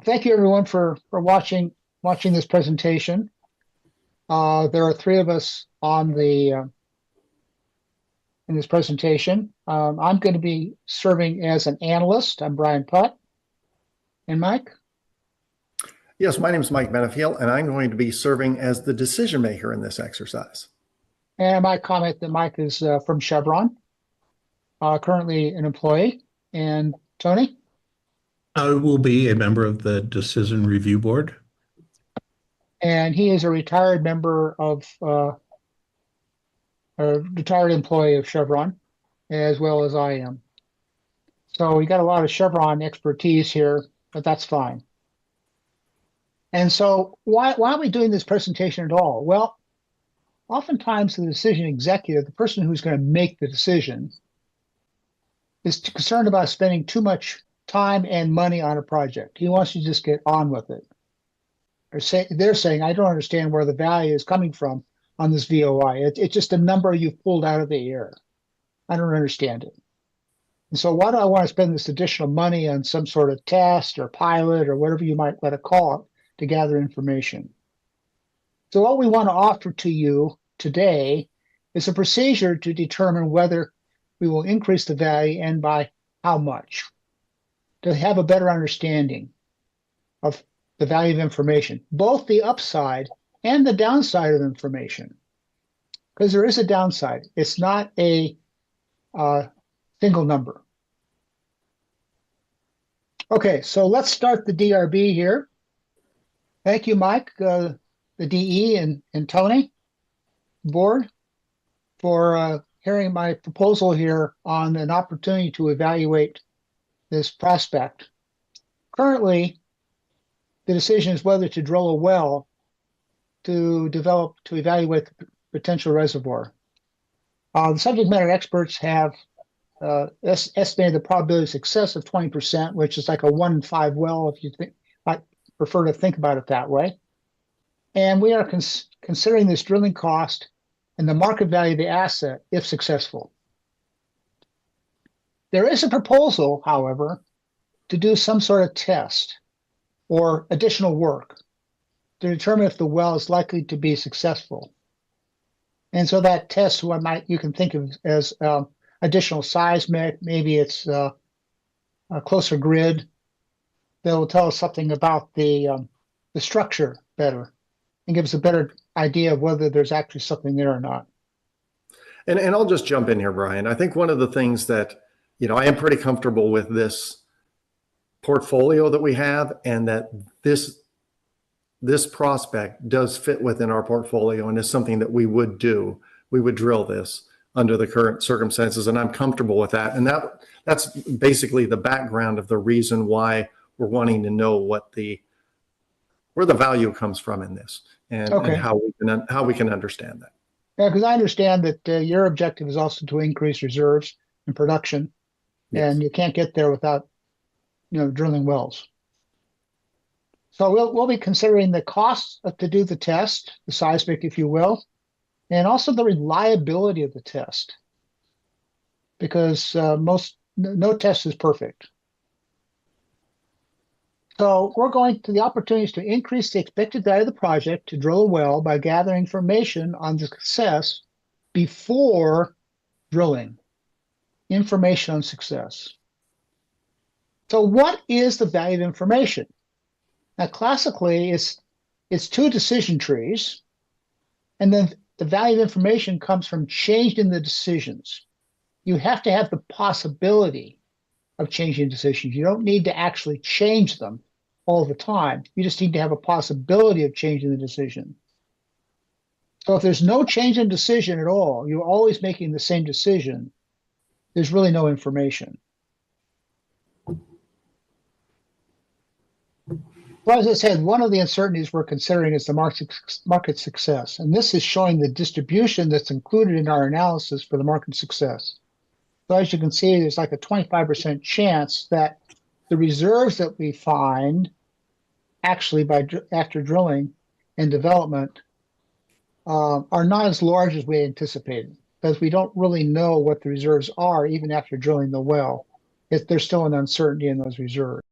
Thank you everyone for watching this presentation. There are three of us on the in this presentation. I'm going to be serving as an analyst. I'm Brian Putt. And Mike? Yes, my name is Mike Benefiel, and I'm going to be serving as the decision maker in this exercise. And I might comment that Mike is from Chevron, currently an employee. And Tony? I will be a member of the Decision Review Board. And he is a retired member of a retired employee of Chevron, as well as I am. So we got a lot of Chevron expertise here, but that's fine. And so why are we doing this presentation at all? Well, oftentimes the decision executive, the person who's going to make the decision, is concerned about spending too much time and money on a project. He wants to just get on with it. They're saying, I don't understand where the value is coming from on this VOI. It's just a number you've pulled out of the air. I don't understand it. And so why do I want to spend this additional money on some sort of test or pilot or whatever you might let it call it to gather information? So what we want to offer to you today is a procedure to determine whether we will increase the value and by how much, to have a better understanding of the value of information, both the upside and the downside of information. Because there is a downside. It's not a single number. Okay, so let's start the DRB here. Thank you, Mike, the DE, and Tony, board, for hearing my proposal here on an opportunity to evaluate this prospect. Currently, the decision is whether to drill a well to evaluate the potential reservoir. The subject matter experts have estimated the probability of success of 20%, which is like a 1 in 5 well, if you might prefer to think about it that way. And we are considering this drilling cost and the market value of the asset if successful. There is a proposal, however, to do some sort of test or additional work to determine if the well is likely to be successful. And so that test, you can think of as additional seismic, maybe it's a closer grid that will tell us something about the structure better and give us a better idea of whether there's actually something there or not. And I'll just jump in here, Brian. I think one of the things that, I am pretty comfortable with this portfolio that we have, and that this prospect does fit within our portfolio and is something that we would do. We would drill this under the current circumstances, and I'm comfortable with that. And that's basically the background of the reason why we're wanting to know where the value comes from in this, and how we can understand that. Yeah, because I understand that your objective is also to increase reserves and production, yes. And you can't get there without drilling wells. So we'll be considering the costs to do the test, the seismic, if you will, and also the reliability of the test, because no test is perfect. So we're going to the opportunities to increase the expected value of the project to drill a well by gathering information on the success before drilling. Information on success. So what is the value of information? Now, classically, it's two decision trees, and then the value of information comes from change in the decisions. You have to have the possibility of changing decisions. You don't need to actually change them all the time. You just need to have a possibility of changing the decision. So if there's no change in decision at all, you're always making the same decision, there's really no information. Well, as I said, one of the uncertainties we're considering is the market success. And this is showing the distribution that's included in our analysis for the market success. So as you can see, there's like a 25% chance that the reserves that we find actually after drilling and development are not as large as we anticipated, because we don't really know what the reserves are even after drilling the well. There's still an uncertainty in those reserves.